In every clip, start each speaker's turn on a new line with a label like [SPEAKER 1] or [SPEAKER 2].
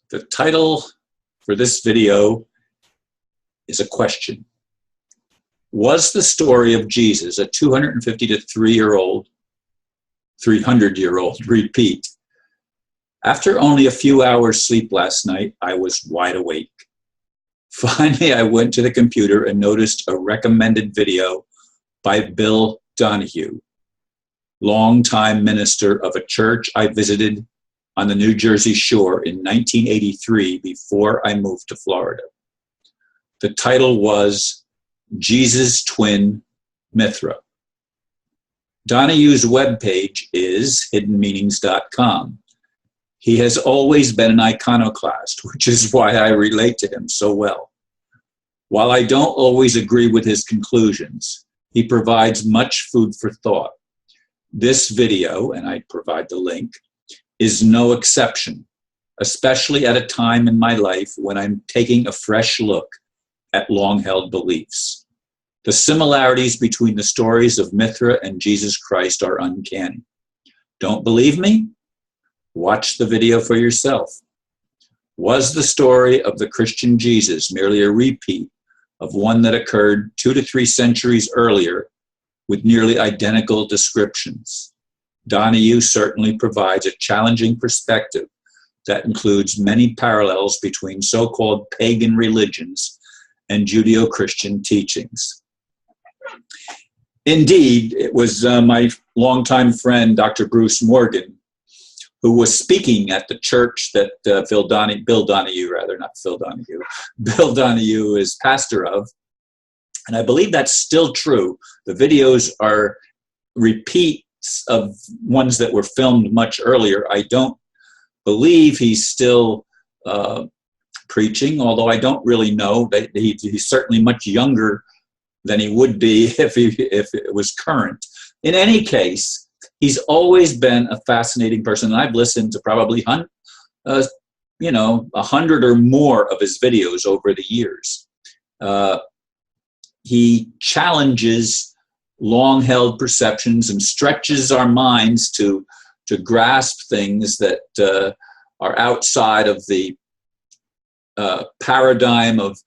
[SPEAKER 1] The title for this video is a question. Was the story of Jesus, a 250 to 300-year-old repeat? After only a few hours sleep last night, I was wide awake. Finally, I went to the computer and noticed a recommended video by Bill Donahue, longtime minister of a church I visited on the New Jersey shore in 1983 before I moved to Florida. The title was Jesus' Twin, Mithra. Donahue's webpage is hiddenmeanings.com. He has always been an iconoclast, which is why I relate to him so well. While I don't always agree with his conclusions, he provides much food for thought. This video, and I provide the link, is no exception, especially at a time in my life when I'm taking a fresh look at long-held beliefs. The similarities between the stories of Mithra and Jesus Christ are uncanny. Don't believe me? Watch the video for yourself. Was the story of the Christian Jesus merely a repeat of one that occurred 2 to 3 centuries earlier with nearly identical descriptions? Donahue certainly provides a challenging perspective that includes many parallels between so-called pagan religions and Judeo-Christian teachings. Indeed, it was my longtime friend, Dr. Bruce Morgan, who was speaking at the church that Bill Donahue is pastor of. And I believe that's still true. The videos are repeats of ones that were filmed much earlier. I don't believe he's still preaching, although I don't really know. That he's certainly much younger than he would be if it was current. In any case, he's always been a fascinating person. And I've listened to probably 100 or more of his videos over the years. He challenges long-held perceptions and stretches our minds to grasp things that are outside of the paradigm of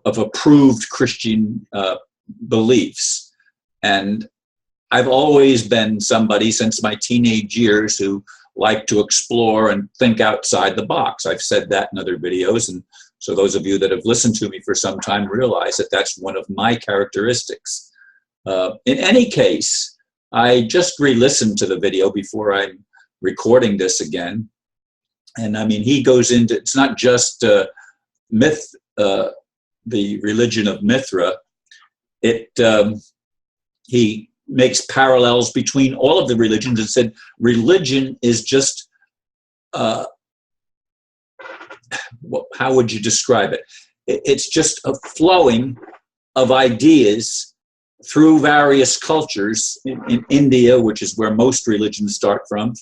[SPEAKER 1] approved Christian beliefs. And I've always been somebody since my teenage years who liked to explore and think outside the box. I've said that in other videos, and so those of you that have listened to me for some time realize that that's one of my characteristics. In any case, I just re-listened to the video before I'm recording this again. And I mean, he goes into, it's not just the religion of Mithra. He makes parallels between all of the religions and said religion is just, how would you describe it? It's just a flowing of ideas through various cultures in India, which is where most religions start from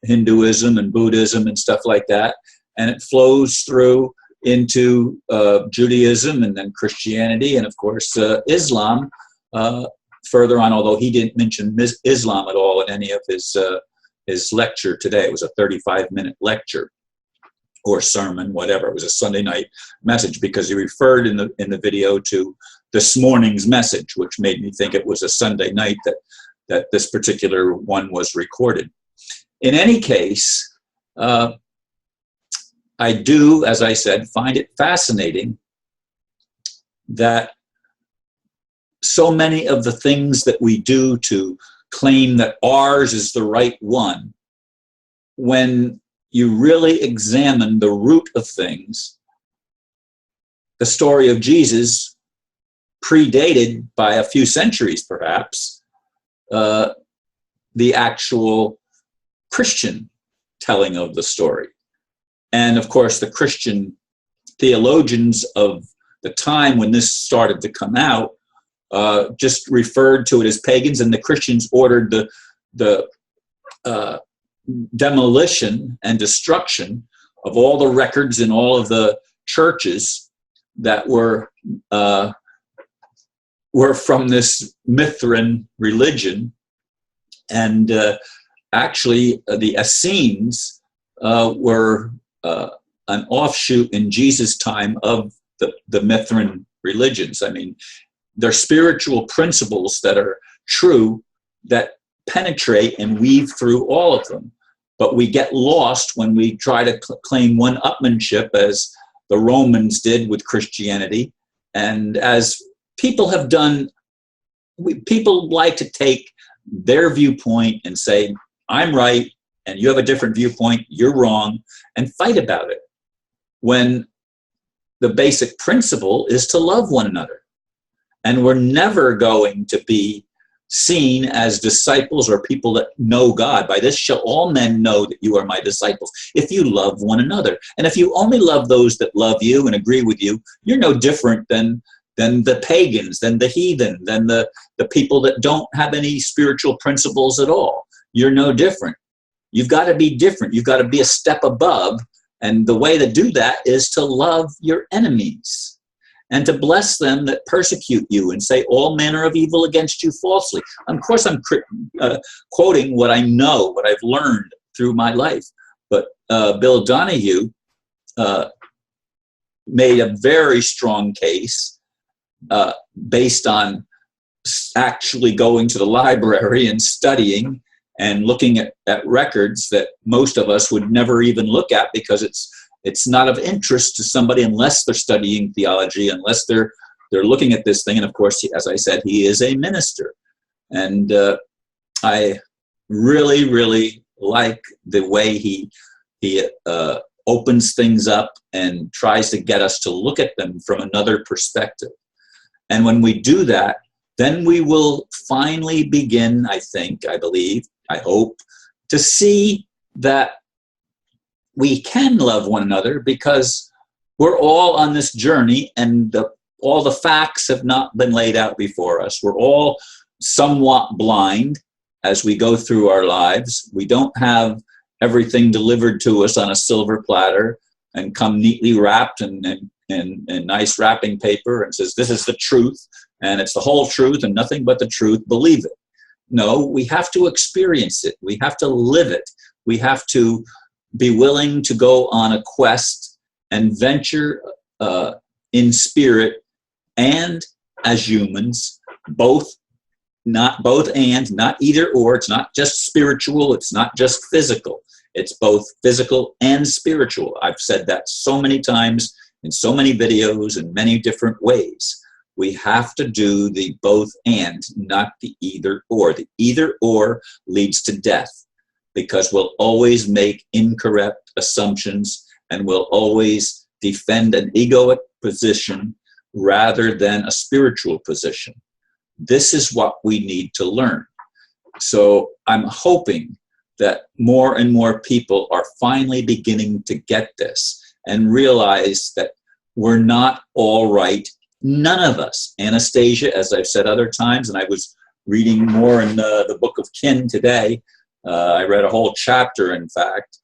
[SPEAKER 1] Hinduism and Buddhism and stuff like that. And it flows through into Judaism and then Christianity and, of course, Islam further on, although he didn't mention Islam at all in any of his lecture today. It was a 35-minute lecture or sermon, whatever. It was a Sunday night message because he referred in the video to this morning's message, which made me think it was a Sunday night that this particular one was recorded. In any case, I do, as I said, find it fascinating that so many of the things that we do to claim that ours is the right one, when you really examine the root of things, the story of Jesus predated by a few centuries, perhaps, the actual Christian telling of the story. And of course, the Christian theologians of the time when this started to come out just referred to it as pagans, and the Christians ordered the demolition and destruction of all the records in all of the churches that were from this Mithran religion. And actually, the Essenes were an offshoot in Jesus' time of the Mithrin religions. I mean, they're spiritual principles that are true, that penetrate and weave through all of them. But we get lost when we try to claim one-upmanship, as the Romans did with Christianity. And as people have done, people like to take their viewpoint and say, I'm right, and you have a different viewpoint, you're wrong, and fight about it. When the basic principle is to love one another. And we're never going to be seen as disciples or people that know God. By this shall all men know that you are my disciples, if you love one another. And if you only love those that love you and agree with you, you're no different than the pagans, than the heathen, than the people that don't have any spiritual principles at all. You're no different. You've got to be different. You've got to be a step above. And the way to do that is to love your enemies and to bless them that persecute you and say all manner of evil against you falsely. Of course, I'm quoting what I know, what I've learned through my life. But Bill Donahue made a very strong case based on actually going to the library and studying and looking at records that most of us would never even look at, because it's not of interest to somebody unless they're studying theology, unless they're looking at this thing. And of course, as I said, he is a minister. And I really, really like the way he opens things up and tries to get us to look at them from another perspective. And when we do that, then we will finally begin, I believe, I hope, to see that we can love one another, because we're all on this journey, and all the facts have not been laid out before us. We're all somewhat blind as we go through our lives. We don't have everything delivered to us on a silver platter and come neatly wrapped and nice wrapping paper and says, this is the truth, and it's the whole truth and nothing but the truth, believe it. No, we have to experience it. We have to live it. We have to be willing to go on a quest and venture in spirit and as humans, not either or. It's not just spiritual. It's not just physical. It's both physical and spiritual. I've said that so many times in so many videos in many different ways. We have to do the both and, not the either or. The either or leads to death, because we'll always make incorrect assumptions and we'll always defend an egoic position rather than a spiritual position. This is what we need to learn. So I'm hoping that more and more people are finally beginning to get this and realize that we're not all right. None of us. Anastasia, as I've said other times, and I was reading more in the book of Kin today. I read a whole chapter, in fact.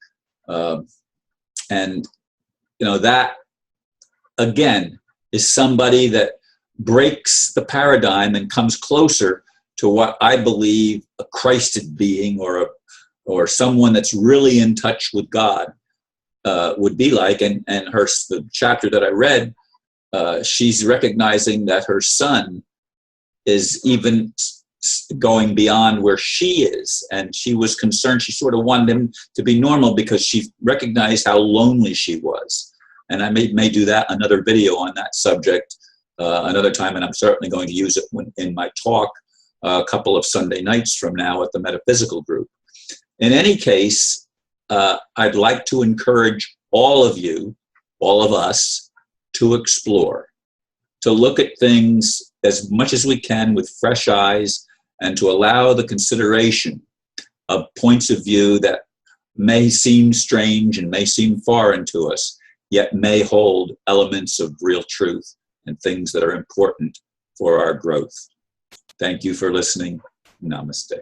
[SPEAKER 1] And, that, again, is somebody that breaks the paradigm and comes closer to what I believe a Christed being or someone that's really in touch with God would be like. And the chapter that I read, she's recognizing that her son is even going beyond where she is, and she was concerned. She sort of wanted him to be normal because she recognized how lonely she was. And I may do that, another video on that subject another time, and I'm certainly going to use it in my talk a couple of Sunday nights from now at the Metaphysical Group. In any case, I'd like to encourage all of you, all of us, to explore, to look at things as much as we can with fresh eyes, and to allow the consideration of points of view that may seem strange and may seem foreign to us, yet may hold elements of real truth and things that are important for our growth. Thank you for listening. Namaste.